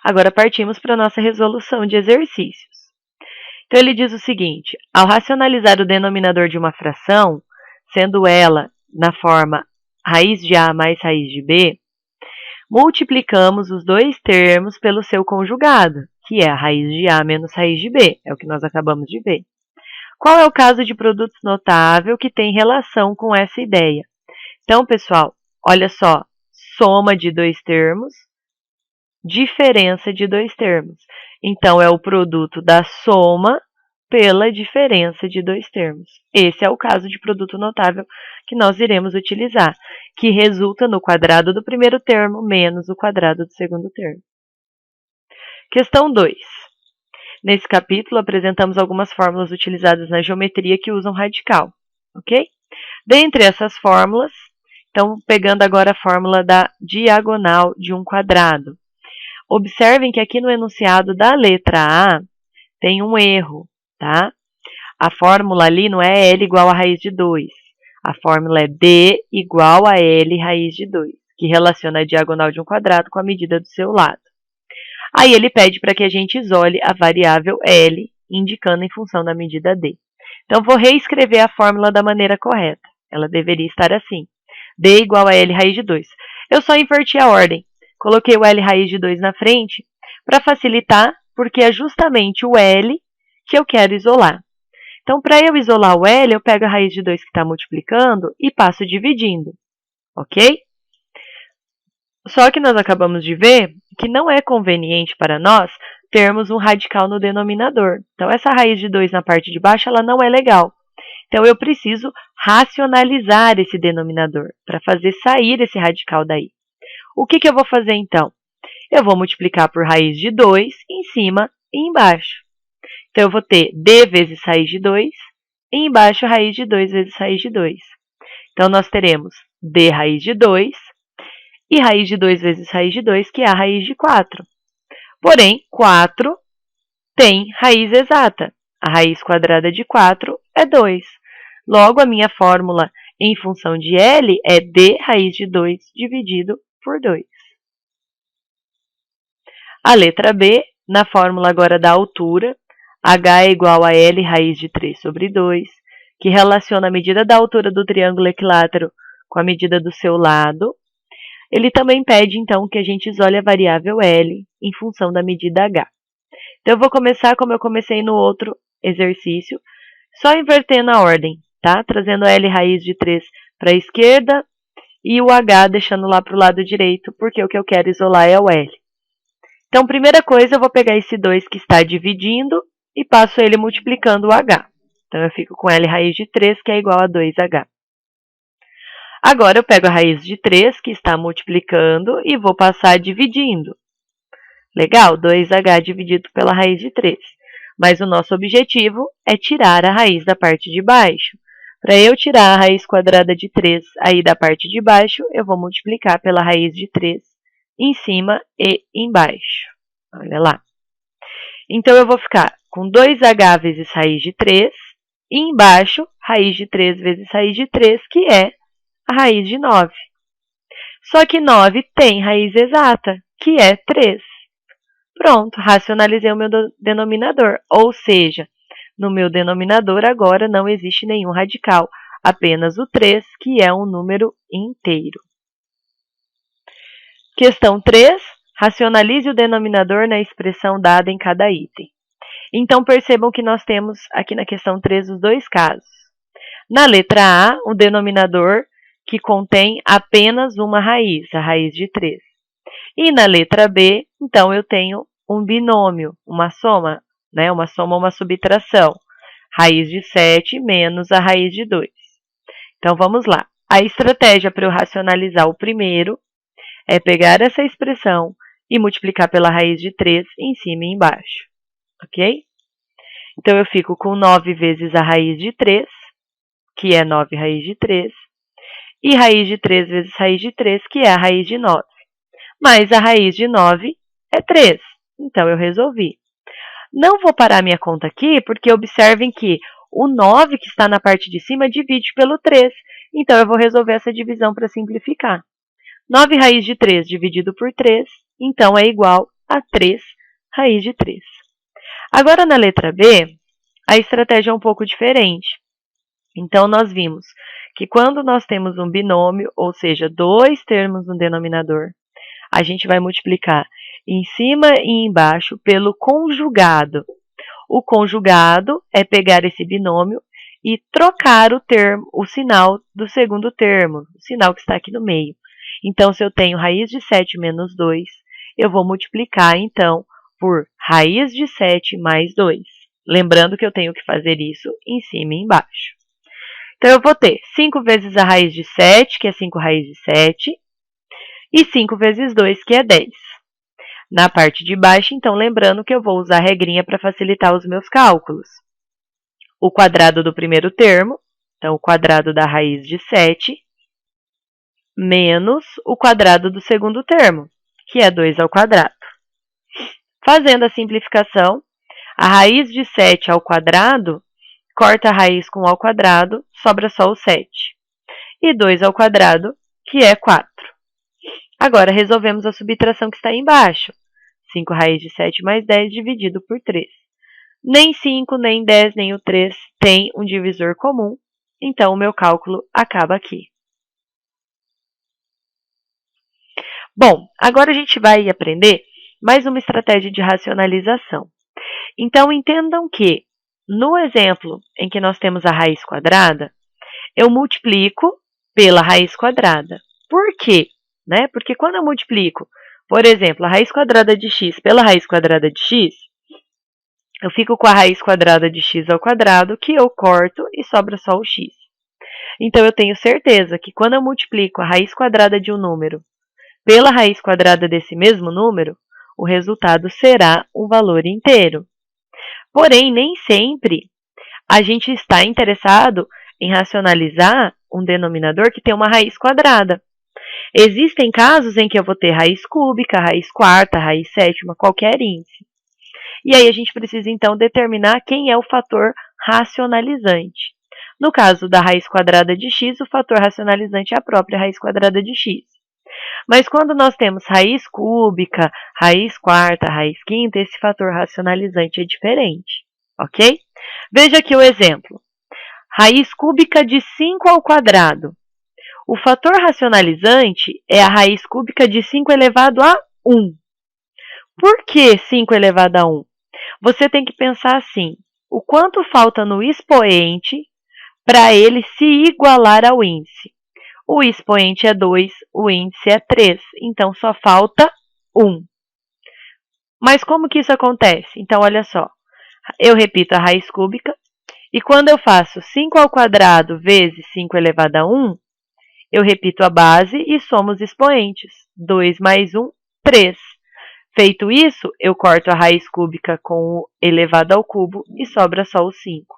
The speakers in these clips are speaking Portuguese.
Agora partimos para a nossa resolução de exercícios. Então ele diz o seguinte: ao racionalizar o denominador de uma fração, sendo ela na forma raiz de A mais raiz de B, multiplicamos os dois termos pelo seu conjugado, que é a raiz de A menos raiz de B, é o que nós acabamos de ver. Qual é o caso de produtos notável que tem relação com essa ideia? Então, pessoal, olha só, soma de dois termos, diferença de dois termos. Então, é o produto da soma pela diferença de dois termos. Esse é o caso de produto notável que nós iremos utilizar, que resulta no quadrado do primeiro termo menos o quadrado do segundo termo. Questão 2. Nesse capítulo, apresentamos algumas fórmulas utilizadas na geometria que usam radical, ok? Dentre essas fórmulas, então, pegando agora a fórmula da diagonal de um quadrado. Observem que aqui no enunciado da letra A tem um erro, tá? A fórmula ali não é L igual a raiz de 2. A fórmula é D igual a L raiz de 2, que relaciona a diagonal de um quadrado com a medida do seu lado. Aí ele pede para que a gente isole a variável L, indicando em função da medida D. Então, vou reescrever a fórmula da maneira correta. Ela deveria estar assim. D igual a L raiz de 2. Eu só inverti a ordem. Coloquei o L raiz de 2 na frente para facilitar, porque é justamente o L que eu quero isolar. Então, para eu isolar o L, eu pego a raiz de 2 que está multiplicando e passo dividindo. Ok? Só que nós acabamos de ver que não é conveniente para nós termos um radical no denominador. Então, essa raiz de 2 na parte de baixo, ela não é legal. Então, eu preciso racionalizar esse denominador para fazer sair esse radical daí. O que eu vou fazer, então? Eu vou multiplicar por raiz de 2 em cima e embaixo. Então, eu vou ter D vezes raiz de 2 e embaixo raiz de 2 vezes raiz de 2. Então, nós teremos D raiz de 2 e raiz de 2 vezes raiz de 2, que é a raiz de 4. Porém, 4 tem raiz exata. A raiz quadrada de 4 é 2. Logo, a minha fórmula em função de L é D raiz de 2 dividido por 2. A letra B, na fórmula agora da altura, H é igual a L raiz de 3 sobre 2, que relaciona a medida da altura do triângulo equilátero com a medida do seu lado. Ele também pede, então, que a gente isole a variável L em função da medida H. Então, eu vou começar como eu comecei no outro exercício, só invertendo a ordem, tá? Trazendo a L raiz de 3 para a esquerda e o H deixando lá para o lado direito, porque o que eu quero isolar é o L. Então, primeira coisa, eu vou pegar esse 2 que está dividindo e passo ele multiplicando o H. Então, eu fico com L raiz de 3, que é igual a 2H. Agora, eu pego a raiz de 3, que está multiplicando, e vou passar dividindo. Legal? 2H dividido pela raiz de 3. Mas o nosso objetivo é tirar a raiz da parte de baixo. Para eu tirar a raiz quadrada de 3 aí da parte de baixo, eu vou multiplicar pela raiz de 3 em cima e embaixo. Olha lá. Então, eu vou ficar com 2H vezes raiz de 3, e embaixo, raiz de 3 vezes raiz de 3, que é a raiz de 9. Só que 9 tem raiz exata, que é 3. Pronto, racionalizei o meu denominador. Ou seja, no meu denominador agora não existe nenhum radical, apenas o 3, que é um número inteiro. Questão 3. Racionalize o denominador na expressão dada em cada item. Então, percebam que nós temos aqui na questão 3 os dois casos. Na letra A, o denominador que contém apenas uma raiz, a raiz de 3. E na letra B, então, eu tenho um binômio, uma soma, né? Uma soma, uma subtração. Raiz de 7 menos a raiz de 2. Então, vamos lá. A estratégia para eu racionalizar o primeiro é pegar essa expressão e multiplicar pela raiz de 3 em cima e embaixo. Ok? Então, eu fico com 9 vezes a raiz de 3, que é 9 raiz de 3, e raiz de 3 vezes raiz de 3, que é a raiz de 9. Mas a raiz de 9 é 3, então eu resolvi. Não vou parar minha conta aqui, porque observem que o 9 que está na parte de cima divide pelo 3, então eu vou resolver essa divisão para simplificar. 9 raiz de 3 dividido por 3, então é igual a 3 raiz de 3. Agora, na letra B, a estratégia é um pouco diferente. Então, nós vimos que quando nós temos um binômio, ou seja, dois termos no denominador, a gente vai multiplicar em cima e embaixo pelo conjugado. O conjugado é pegar esse binômio e trocar o sinal do segundo termo, o sinal que está aqui no meio. Então, se eu tenho raiz de 7 menos 2, eu vou multiplicar, então, por raiz de 7 mais 2. Lembrando que eu tenho que fazer isso em cima e embaixo. Então, eu vou ter 5 vezes a raiz de 7, que é 5 raiz de 7, e 5 vezes 2, que é 10. Na parte de baixo, então, lembrando que eu vou usar a regrinha para facilitar os meus cálculos. O quadrado do primeiro termo, então, o quadrado da raiz de 7, menos o quadrado do segundo termo, que é 2 ao quadrado. Fazendo a simplificação, a raiz de 7 ao quadrado, corta a raiz com ao quadrado, sobra só o 7. E 2 ao quadrado, que é 4. Agora, resolvemos a subtração que está aí embaixo. 5 raiz de 7 mais 10 dividido por 3. Nem 5, nem 10, nem o 3 tem um divisor comum, então o meu cálculo acaba aqui. Bom, agora a gente vai aprender mais uma estratégia de racionalização. Então, entendam que, no exemplo em que nós temos a raiz quadrada, eu multiplico pela raiz quadrada. Por quê? Porque quando eu multiplico, por exemplo, a raiz quadrada de x pela raiz quadrada de x, eu fico com a raiz quadrada de x ao quadrado, que eu corto e sobra só o x. Então, eu tenho certeza que quando eu multiplico a raiz quadrada de um número pela raiz quadrada desse mesmo número, o resultado será um valor inteiro. Porém, nem sempre a gente está interessado em racionalizar um denominador que tem uma raiz quadrada. Existem casos em que eu vou ter raiz cúbica, raiz quarta, raiz sétima, qualquer índice. E aí a gente precisa, então, determinar quem é o fator racionalizante. No caso da raiz quadrada de x, o fator racionalizante é a própria raiz quadrada de x. Mas quando nós temos raiz cúbica, raiz quarta, raiz quinta, esse fator racionalizante é diferente, ok? Veja aqui o exemplo. Raiz cúbica de 5 ao quadrado. O fator racionalizante é a raiz cúbica de 5 elevado a 1. Por que 5 elevado a 1? Você tem que pensar assim, o quanto falta no expoente para ele se igualar ao índice. O expoente é 2, o índice é 3, então só falta 1. Mas como que isso acontece? Então, olha só, eu repito a raiz cúbica, e quando eu faço 5 ao quadrado vezes 5 elevado a 1, eu repito a base e somo os expoentes. 2 mais 1, 3. Feito isso, eu corto a raiz cúbica com o elevado ao cubo e sobra só o 5.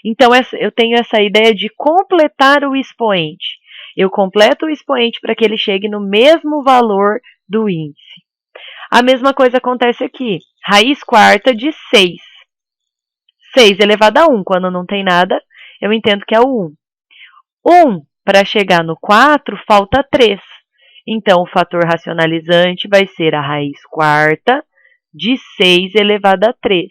Então, eu tenho essa ideia de completar o expoente. Eu completo o expoente para que ele chegue no mesmo valor do índice. A mesma coisa acontece aqui. Raiz quarta de 6. 6 elevado a 1. Quando não tem nada, eu entendo que é o 1. 1, para chegar no 4, falta 3. Então, o fator racionalizante vai ser a raiz quarta de 6 elevado a 3.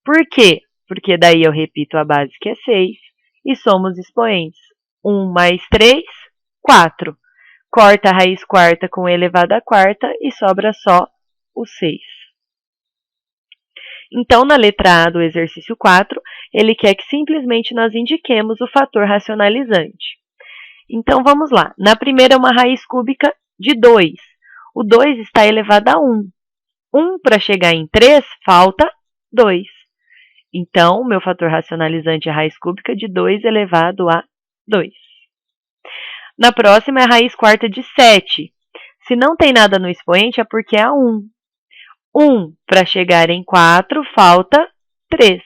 Por quê? Porque daí eu repito a base, que é 6, e somo os expoentes. 1 mais 3, 4. Corta a raiz quarta com elevado a quarta e sobra só o 6. Então, na letra A do exercício 4, ele quer que simplesmente nós indiquemos o fator racionalizante. Então, vamos lá. Na primeira é uma raiz cúbica de 2. O 2 está elevado a 1. 1 para chegar em 3, falta 2. Então, o meu fator racionalizante é a raiz cúbica de 2 elevado a 2. Na próxima é a raiz quarta de 7. Se não tem nada no expoente, é porque é a 1. 1 para chegar em 4, falta 3.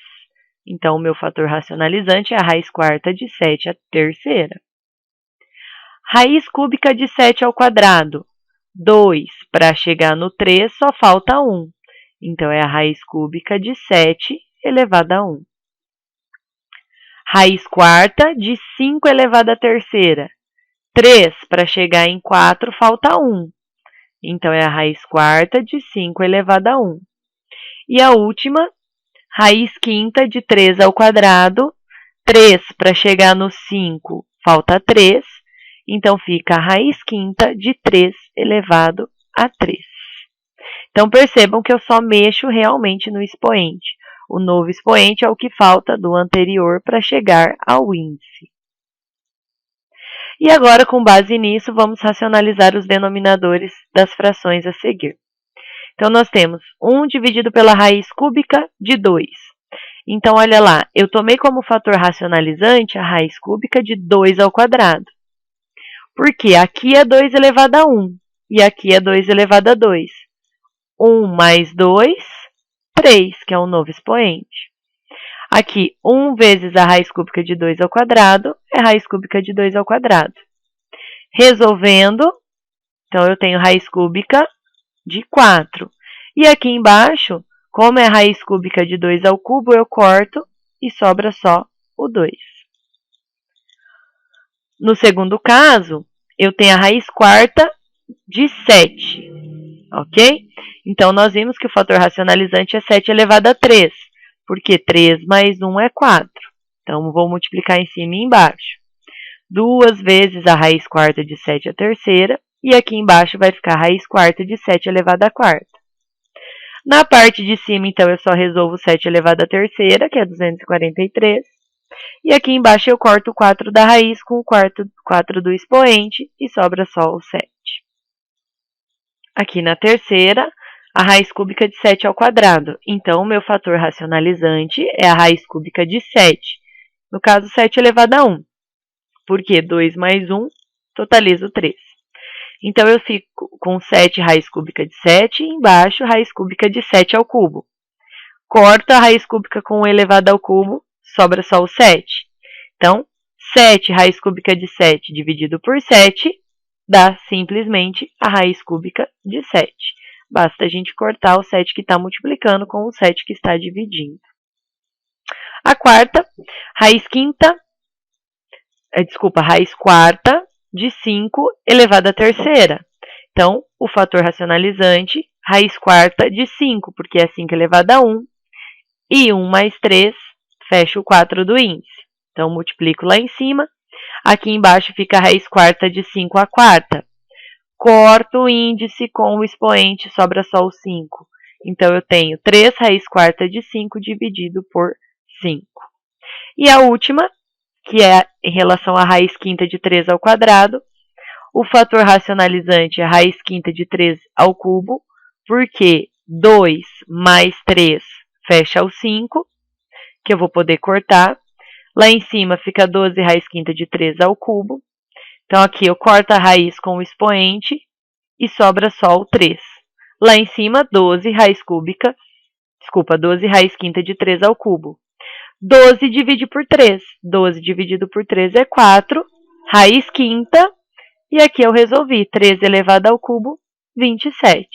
Então, o meu fator racionalizante é a raiz quarta de 7, a terceira. Raiz cúbica de 7 ao quadrado. 2 para chegar no 3, só falta 1. Então, é a raiz cúbica de 7 elevada a 1. Raiz quarta de 5 elevado à terceira. 3 para chegar em 4, falta 1. Então, é a raiz quarta de 5 elevado a 1. E a última, raiz quinta de 3 ao quadrado. 3 para chegar no 5, falta 3. Então, fica a raiz quinta de 3 elevado a 3. Então, percebam que eu só mexo realmente no expoente. O novo expoente é o que falta do anterior para chegar ao índice. E agora, com base nisso, vamos racionalizar os denominadores das frações a seguir. Então, nós temos 1 dividido pela raiz cúbica de 2. Então, olha lá, eu tomei como fator racionalizante a raiz cúbica de 2 ao quadrado. Porque aqui é 2 elevado a 1 e aqui é 2 elevado a 2. 1 mais 2, 3, que é um novo expoente. Aqui, 1 vezes a raiz cúbica de 2 ao quadrado é a raiz cúbica de 2 ao quadrado. Resolvendo, então eu tenho raiz cúbica de 4. E aqui embaixo, como é a raiz cúbica de 2 ao cubo, eu corto e sobra só o 2. No segundo caso, eu tenho a raiz quarta de 7. Ok? Então, nós vimos que o fator racionalizante é 7 elevado a 3. Porque 3 mais 1 é 4. Então, vou multiplicar em cima e embaixo. 2 vezes a raiz quarta de 7 a terceira. E aqui embaixo vai ficar a raiz quarta de 7 elevado a quarta. Na parte de cima, então, eu só resolvo 7 elevado a terceira, que é 243. E aqui embaixo eu corto o 4 da raiz com o 4 do expoente e sobra só o 7. Aqui na terceira, a raiz cúbica de 7 ao quadrado. Então, o meu fator racionalizante é a raiz cúbica de 7. No caso, 7 elevado a 1. Porque 2 mais 1 totaliza o 3. Então, eu fico com 7 raiz cúbica de 7 e embaixo raiz cúbica de 7 ao cubo. Corto a raiz cúbica com o elevado ao cubo, sobra só o 7. Então, 7 raiz cúbica de 7 dividido por 7 dá simplesmente a raiz cúbica de 7. Basta a gente cortar o 7 que está multiplicando com o 7 que está dividindo. A quarta, raiz quarta de 5 elevado à terceira. Então, o fator racionalizante, raiz quarta de 5, porque é 5 elevado a 1. E 1 mais 3, fecha o 4 do índice. Então, multiplico lá em cima. Aqui embaixo fica a raiz quarta de 5 à quarta. Corto o índice com o expoente, sobra só o 5. Então, eu tenho 3 raiz quarta de 5 dividido por 5. E a última, que é em relação à raiz quinta de 3 ao quadrado, o fator racionalizante é a raiz quinta de 3 ao cubo, porque 2 mais 3 fecha o 5, que eu vou poder cortar. Lá em cima fica 12 raiz quinta de 3 ao cubo. Então, aqui eu corto a raiz com o expoente e sobra só o 3. Lá em cima, 12 raiz quinta de 3 ao cubo. 12 divide por 3. 12 dividido por 3 é 4. Raiz quinta. E aqui eu resolvi 13 elevado ao cubo, 27.